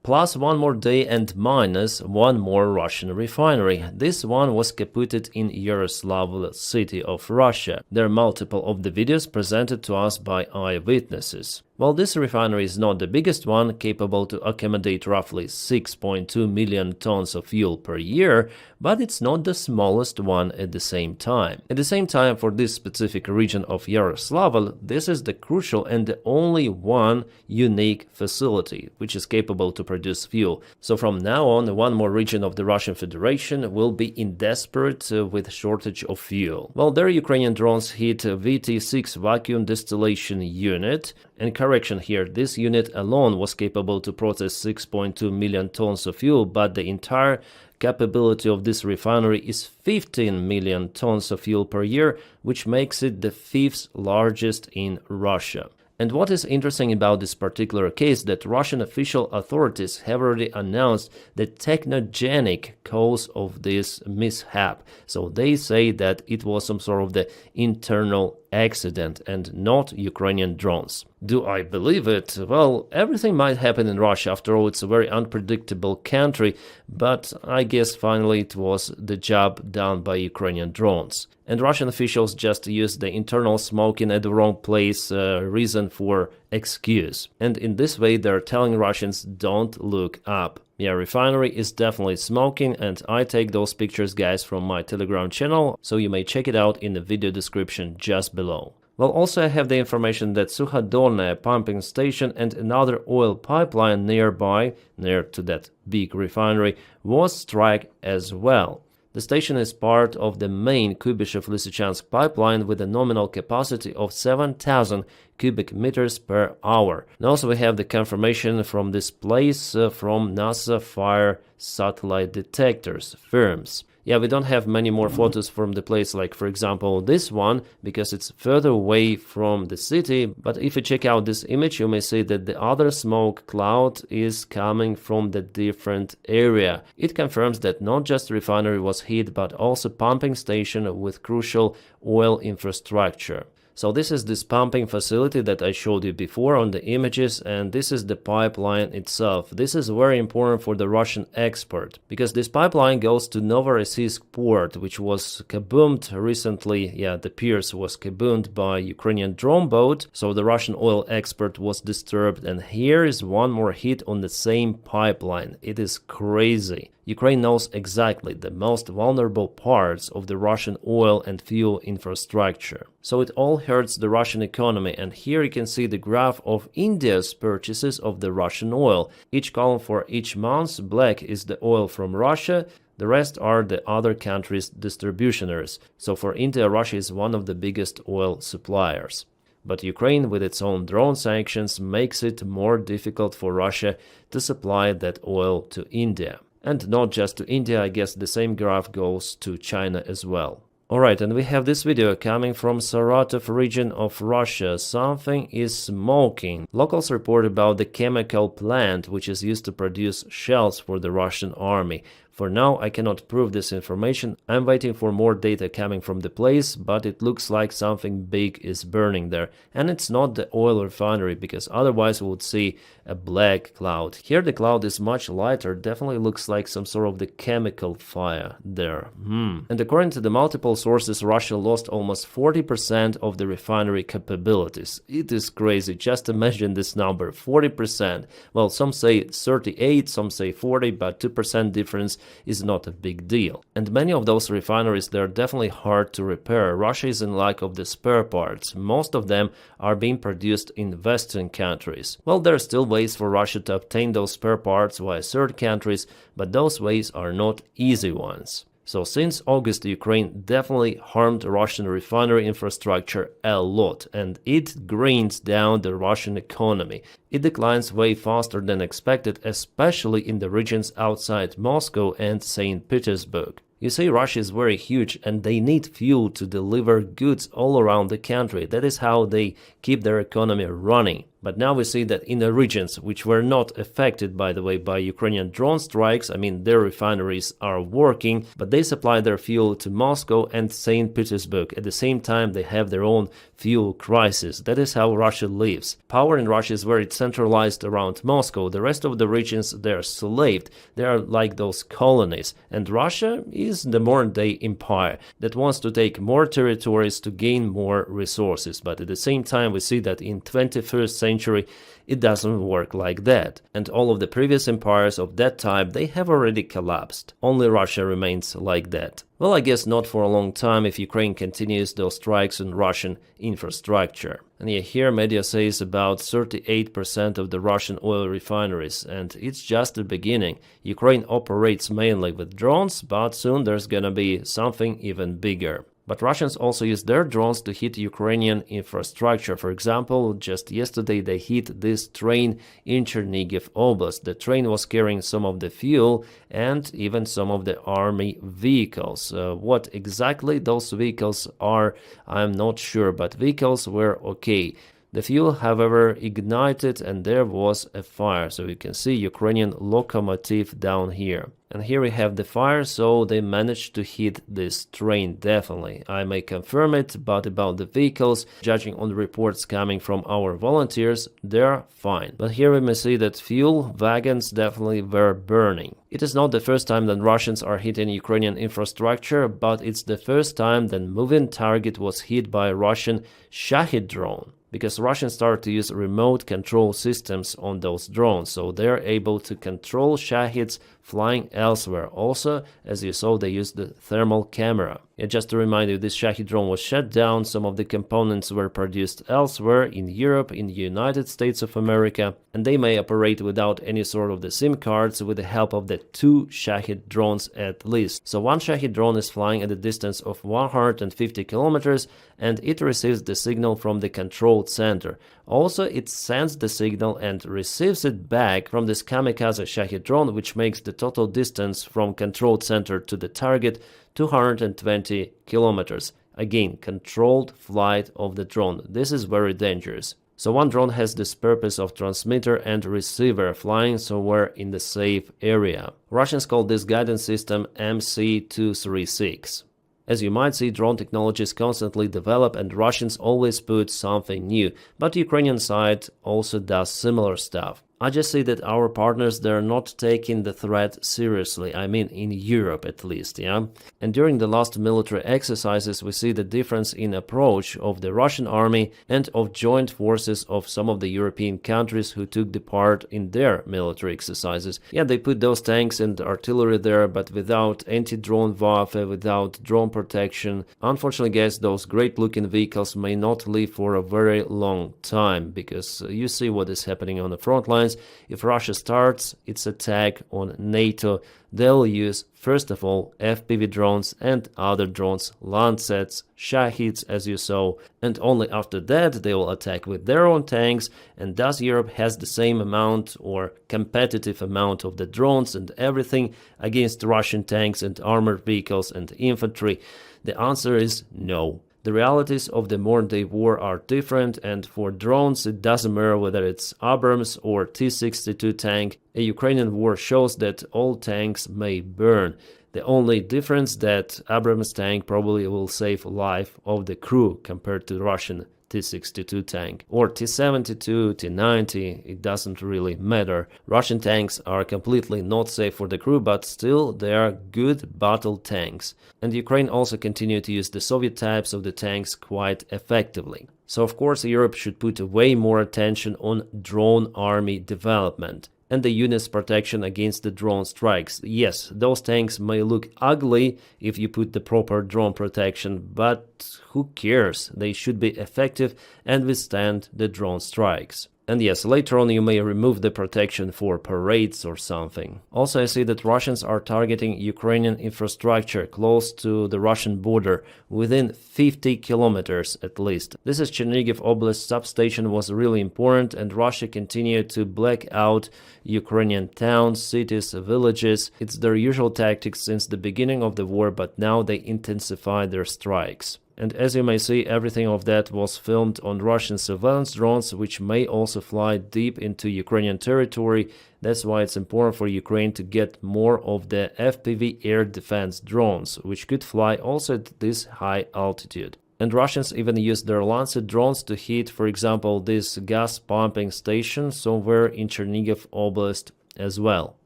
plus one more day and minus one more Russian refinery. This one was kaputted in Yaroslavl city of Russia. There are multiple of the videos presented to us by eyewitnesses. While this refinery is not the biggest one, capable to accommodate roughly 6.2 million tons of fuel per year, but it's not the smallest one at the same time. At the same time, for this specific region of Yaroslavl, this is the crucial and the only one unique facility which is capable to produce fuel. So from now on, one more region of the Russian Federation will be in desperate with shortage of fuel. Well, their Ukrainian drones hit VT-6 vacuum distillation unit. And correction here, this unit alone was capable to process 6.2 million tons of fuel, but the entire capability of this refinery is 15 million tons of fuel per year, which makes it the fifth largest in Russia. And what is interesting about this particular case, that Russian official authorities have already announced the technogenic cause of this mishap. So they say that it was some sort of the internal accident and not Ukrainian drones. Do I believe it? Well, everything might happen in Russia. After all, it's a very unpredictable country, but I guess finally it was the job done by Ukrainian drones. And Russian officials just used the internal smoking at the wrong place reason for excuse. And in this way, they're telling Russians, don't look up. Yeah, refinery is definitely smoking, and I take those pictures, guys, from my Telegram channel, so you may check it out in the video description just below. Well, also I have the information that Sukhodolnaya pumping station and another oil pipeline nearby, near to that big refinery, was struck as well. The station is part of the main Kybyshev-Lysychansk pipeline with a nominal capacity of 7,000 cubic meters per hour. And also we have the confirmation from this place from NASA fire satellite detectors firms. Yeah, we don't have many more photos from the place, like for example this one, because it's further away from the city, but if you check out this image, you may see that the other smoke cloud is coming from the different area. It confirms that not just the refinery was hit, but also pumping station with crucial oil infrastructure. So this is this pumping facility that I showed you before on the images, and this is the pipeline itself. This is very important for the Russian export, because this pipeline goes to Novorossiysk port, which was kaboomed recently. Yeah, the piers was kaboomed by Ukrainian drone boat, so the Russian oil export was disturbed, and here is one more hit on the same pipeline. It is crazy. Ukraine knows exactly the most vulnerable parts of the Russian oil and fuel infrastructure. So it all hurts the Russian economy, and here you can see the graph of India's purchases of the Russian oil. Each column for each month, black is the oil from Russia, the rest are the other countries' distributioners. So for India, Russia is one of the biggest oil suppliers. But Ukraine, with its own drone sanctions, makes it more difficult for Russia to supply that oil to India. And not just to India, I guess the same graph goes to China as well. Alright, and we have this video coming from Saratov region of Russia. Something is smoking. Locals report about the chemical plant which is used to produce shells for the Russian army. For now, I cannot prove this information. I'm waiting for more data coming from the place, but it looks like something big is burning there. And it's not the oil refinery, because otherwise we would see a black cloud. Here the cloud is much lighter, definitely looks like some sort of the chemical fire there. And according to the multiple sources, Russia lost almost 40% of the refinery capabilities. It is crazy, just imagine this number, 40%. Well, some say 38, some say 40, but 2% difference is not a big deal. And many of those refineries, they're definitely hard to repair. Russia is in lack of the spare parts. Most of them are being produced in Western countries. Well, there are still ways for Russia to obtain those spare parts via third countries, but those ways are not easy ones. So since August, Ukraine definitely harmed Russian refinery infrastructure a lot, and it grinds down the Russian economy. It declines way faster than expected, especially in the regions outside Moscow and St. Petersburg. You see, Russia is very huge and they need fuel to deliver goods all around the country. That is how they keep their economy running. But now we see that in the regions which were not affected, by the way, by Ukrainian drone strikes, I mean, their refineries are working, but they supply their fuel to Moscow and St. Petersburg. At the same time, they have their own fuel crisis. That is how Russia lives. Power in Russia is very centralized around Moscow. The rest of the regions, they're slaved. They are like those colonies. And Russia is the modern-day empire that wants to take more territories to gain more resources. But at the same time, we see that in 21st century, it doesn't work like that. And all of the previous empires of that type, they have already collapsed. Only Russia remains like that. Well, I guess not for a long time if Ukraine continues those strikes on Russian infrastructure. And yeah, here media says about 38% of the Russian oil refineries, and it's just the beginning. Ukraine operates mainly with drones, but soon there's gonna be something even bigger. But Russians also use their drones to hit Ukrainian infrastructure. For example, just yesterday they hit this train in Chernihiv Oblast. The train was carrying some of the fuel and even some of the army vehicles. What exactly those vehicles are, I'm not sure, but vehicles were okay. The fuel, however, ignited and there was a fire. So you can see Ukrainian locomotive down here. And here we have the fire, so they managed to hit this train, definitely. I may confirm it, but about the vehicles, judging on the reports coming from our volunteers, they're fine. But here we may see that fuel wagons definitely were burning. It is not the first time that Russians are hitting Ukrainian infrastructure, but it's the first time that moving target was hit by a Russian Shahid drone. Because Russians started to use remote control systems on those drones, so they're able to control Shahids flying elsewhere. Also, as you saw, they used the thermal camera. And just to remind you, this Shahid drone was shut down. Some of the components were produced elsewhere, in Europe, in the United States of America, and they may operate without any sort of the SIM cards with the help of the 2 Shahid drones at least. So one Shahid drone is flying at a distance of 150 kilometers, and it receives the signal from the control center. Also, it sends the signal and receives it back from this kamikaze Shahid drone, which makes the total distance from control center to the target 220 kilometers. Again, controlled flight of the drone. This is very dangerous. So one drone has this purpose of transmitter and receiver flying somewhere in the safe area. Russians call this guidance system MC-236. As you might see, drone technologies constantly develop and Russians always put something new, but the Ukrainian side also does similar stuff. I just see that our partners, they're not taking the threat seriously, I mean in Europe at least, yeah? And during the last military exercises, we see the difference in approach of the Russian army and of joint forces of some of the European countries who took the part in their military exercises. Yeah, they put those tanks and artillery there, but without anti-drone warfare, without drone protection. Unfortunately, guys, those great-looking vehicles may not live for a very long time, because you see what is happening on the front lines. If Russia starts its attack on NATO, they'll use, first of all, FPV drones and other drones, Landsets, Shahids, as you saw, and only after that they will attack with their own tanks, and thus Europe has the same amount or competitive amount of the drones and everything against Russian tanks and armored vehicles and infantry. The answer is no. The realities of the modern-day war are different, and for drones it doesn't matter whether it's Abrams or T-62 tank. A Ukrainian war shows that all tanks may burn. The only difference that Abrams tank probably will save life of the crew compared to Russian T-62 tank or T-72, T-90, it doesn't really matter. Russian tanks are completely not safe for the crew, but still they are good battle tanks. And Ukraine also continued to use the Soviet types of the tanks quite effectively. So of course Europe should put way more attention on drone army development and the unit's protection against the drone strikes. Yes, those tanks may look ugly if you put the proper drone protection, but who cares? They should be effective and withstand the drone strikes. And yes, later on you may remove the protection for parades or something. Also, I see that Russians are targeting Ukrainian infrastructure close to the Russian border, within 50 kilometers at least. This is Chernihiv Oblast substation was really important, and Russia continued to black out Ukrainian towns, cities, villages. It's their usual tactics since the beginning of the war, but now they intensify their strikes. And as you may see, everything of that was filmed on Russian surveillance drones, which may also fly deep into Ukrainian territory. That's why it's important for Ukraine to get more of the FPV air defense drones, which could fly also at this high altitude. And Russians even used their Lancet drones to hit, for example, this gas pumping station somewhere in Chernihiv Oblast as well.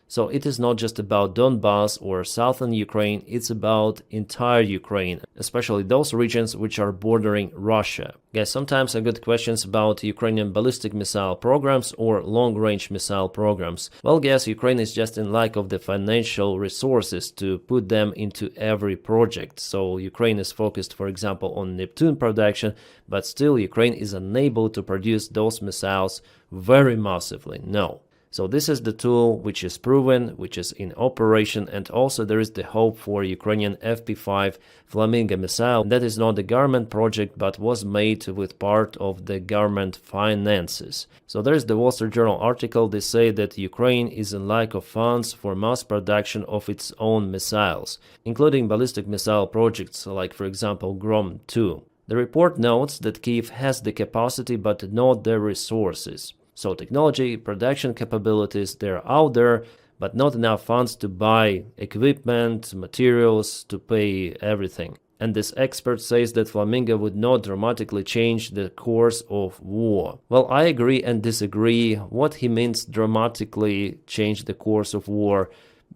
So it is not just about Donbass or southern Ukraine, it's about entire Ukraine, especially those regions which are bordering Russia. Guys, sometimes I get questions about Ukrainian ballistic missile programs or long-range missile programs. Well, guys, Ukraine is just in lack of the financial resources to put them into every project. So Ukraine is focused, for example, on Neptune production, but still Ukraine is unable to produce those missiles very massively. No. So this is the tool which is proven, which is in operation, and also there is the hope for Ukrainian FP5 Flamingo missile. That is not a government project, but was made with part of the government finances. So there is the Wall Street Journal article. They say that Ukraine is in lack of funds for mass production of its own missiles, including ballistic missile projects like, for example, Grom 2. The report notes that Kyiv has the capacity but not the resources. So technology, production capabilities, they're out there, but not enough funds to buy equipment, materials, to pay everything. And this expert says that Flamingo would not dramatically change the course of war. Well, I agree and disagree. What he means dramatically change the course of war?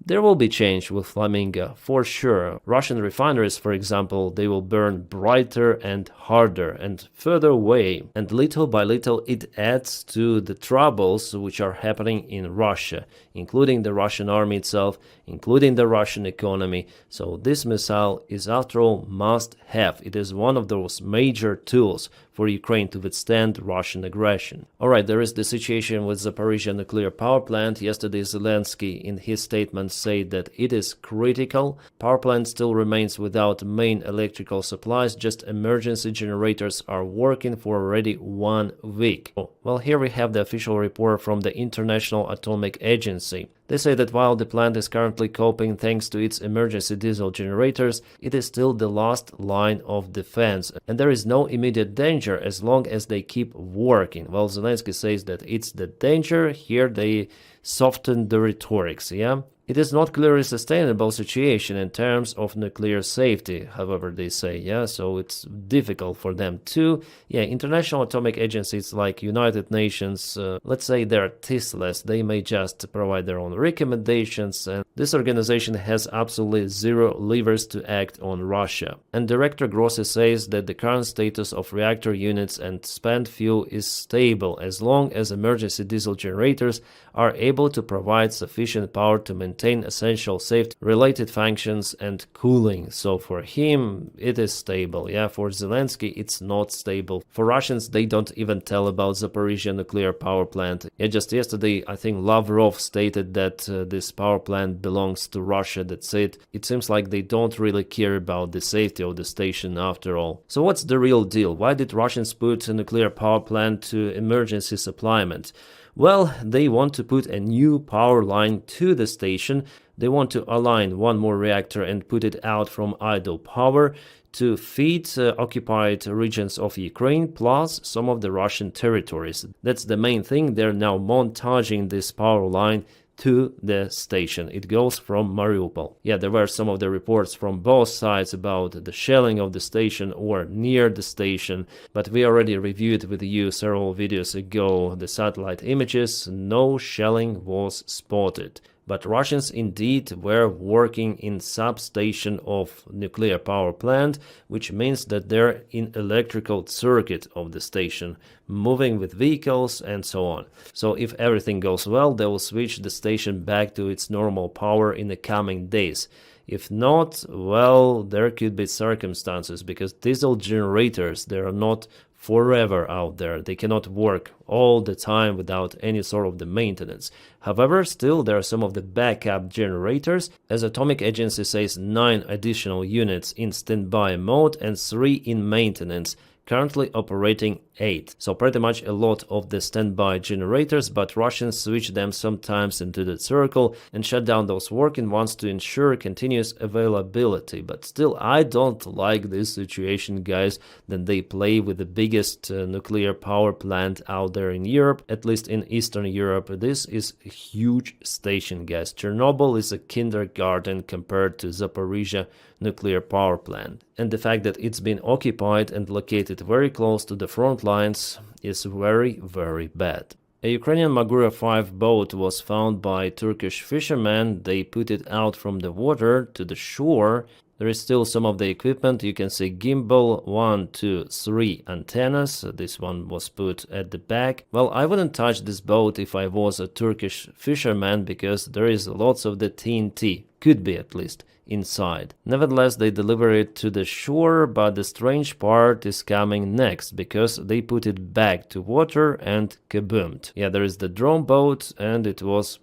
There will be change with Flamingo, for sure. Russian refineries, for example, they will burn brighter and harder and further away. And little by little it adds to the troubles which are happening in Russia, including the Russian army itself, including the Russian economy. So this missile is, after all, must have. It is one of those major tools for Ukraine to withstand Russian aggression. Alright, there is the situation with Zaporizhia nuclear power plant. Yesterday Zelensky in his statement said that it is critical. Power plant still remains without main electrical supplies, just emergency generators are working for already 1 week. Well, here we have the official report from the International Atomic Agency. They say that while the plant is currently coping thanks to its emergency diesel generators, it is still the last line of defense, and there is no immediate danger as long as they keep working. Well, Zelensky says that it's the danger. Here they soften the rhetorics, yeah? It is not clearly sustainable situation in terms of nuclear safety, however they say, yeah, so it's difficult for them too. Yeah, international atomic agencies like United Nations, let's say they're tasteless, they may just provide their own recommendations, and this organization has absolutely zero levers to act on Russia. And Director Grossi says that the current status of reactor units and spent fuel is stable as long as emergency diesel generators are able to provide sufficient power to maintain essential safety-related functions and cooling. So for him, it is stable. Yeah, for Zelensky, it's not stable. For Russians, they don't even tell about Zaporizhia nuclear power plant. Yeah, just yesterday, I think Lavrov stated that this power plant belongs to Russia. That's it. It seems like they don't really care about the safety of the station after all. So what's the real deal? Why did Russians put a nuclear power plant to emergency supplyment? Well, they want to put a new power line to the station. They want to align one more reactor and put it out from idle power to feed occupied regions of Ukraine plus some of the Russian territories. That's the main thing. They're now montaging this power line to the station. It goes from Mariupol. Yeah, there were some of the reports from both sides about the shelling of the station or near the station, but we already reviewed with you several videos ago the satellite images. No shelling was spotted. But Russians indeed were working in substation of nuclear power plant, which means that they're in electrical circuit of the station, moving with vehicles and so on. So if everything goes well, they will switch the station back to its normal power in the coming days. If not, well, there could be circumstances because diesel generators, they are not forever out there. They cannot work all the time without any sort of the maintenance. However, still there are some of the backup generators. As Atomic Agency says, 9 additional units in standby mode and 3 in maintenance currently operating 8. So pretty much a lot of the standby generators, but Russians switch them sometimes into the circle and shut down those working ones to ensure continuous availability. But still, I don't like this situation, guys. Then they play with the biggest nuclear power plant out there in Europe, at least in Eastern Europe. This is a huge station, guys. Chernobyl is a kindergarten compared to Zaporizhia nuclear power plant. And the fact that it's been occupied and located very close to the front lines is very, very bad. A Ukrainian Magura 5 boat was found by Turkish fishermen. They put it out from the water to the shore. There is still some of the equipment. You can see gimbal, 1, 2, 3 antennas. This one was put at the back. Well, I wouldn't touch this boat if I was a Turkish fisherman, because there is lots of the TNT, could be at least, inside. Nevertheless, they deliver it to the shore, but the strange part is coming next, because they put it back to water and kaboomed. Yeah, there is the drone boat and it was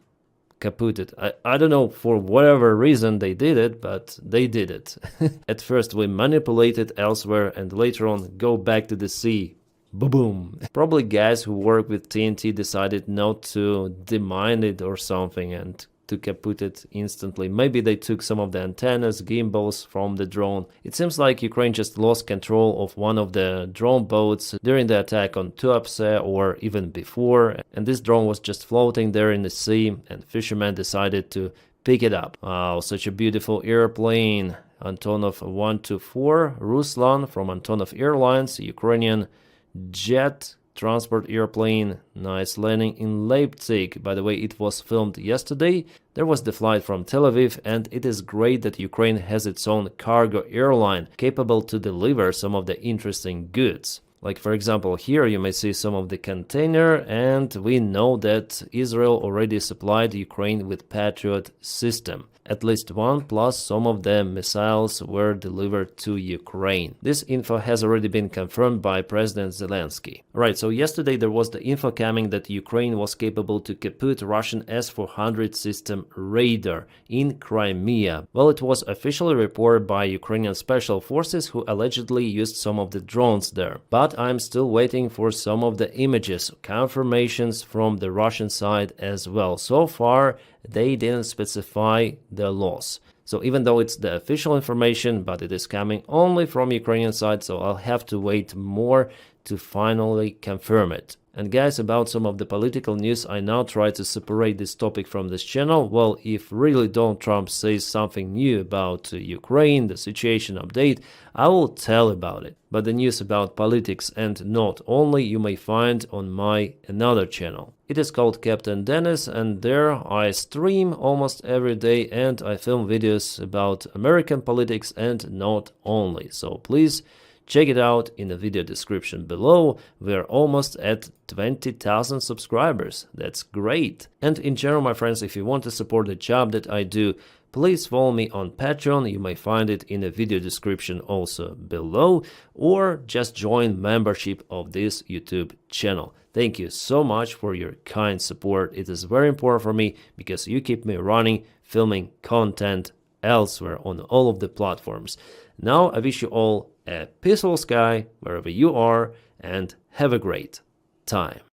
kaputted. I don't know for whatever reason they did it, but they did it. At first we manipulate it elsewhere and later on go back to the sea. Boom. Probably guys who work with TNT decided not to demine it or something and to kaput it instantly. Maybe they took some of the antennas, gimbals from the drone. It seems like Ukraine just lost control of one of the drone boats during the attack on Tuapse or even before, and this drone was just floating there in the sea and fishermen decided to pick it up. Wow, such a beautiful airplane. Antonov 124, Ruslan from Antonov Airlines, Ukrainian jet transport airplane. Nice landing in Leipzig. By the way, it was filmed yesterday. There was the flight from Tel Aviv, and it is great that Ukraine has its own cargo airline capable to deliver some of the interesting goods. Like for example, here you may see some of the container, and we know that Israel already supplied Ukraine with Patriot system. At least one, plus some of the missiles were delivered to Ukraine. This info has already been confirmed by President Zelensky. Right, so yesterday there was the info coming that Ukraine was capable to kaput Russian S-400 system radar in Crimea. Well, it was officially reported by Ukrainian special forces who allegedly used some of the drones there. But I'm still waiting for some of the images, confirmations from the Russian side as well. So far, they didn't specify the loss. So even though it's the official information, but it is coming only from Ukrainian side, so I'll have to wait more to finally confirm it. And guys, about some of the political news, I now try to separate this topic from this channel. Well, if really Donald Trump says something new about Ukraine, the situation update, I will tell about it. But the news about politics and not only you may find on my another channel. It is called Captain Dennis, and there I stream almost every day and I film videos about American politics and not only. So please check it out in the video description below. We're almost at 20,000 subscribers. That's great. And in general, my friends, if you want to support the job that I do, please follow me on Patreon. You may find it in the video description also below, or just join membership of this YouTube channel. Thank you so much for your kind support. It is very important for me because you keep me running, filming content elsewhere on all of the platforms. Now I wish you all a peaceful sky wherever you are and have a great time.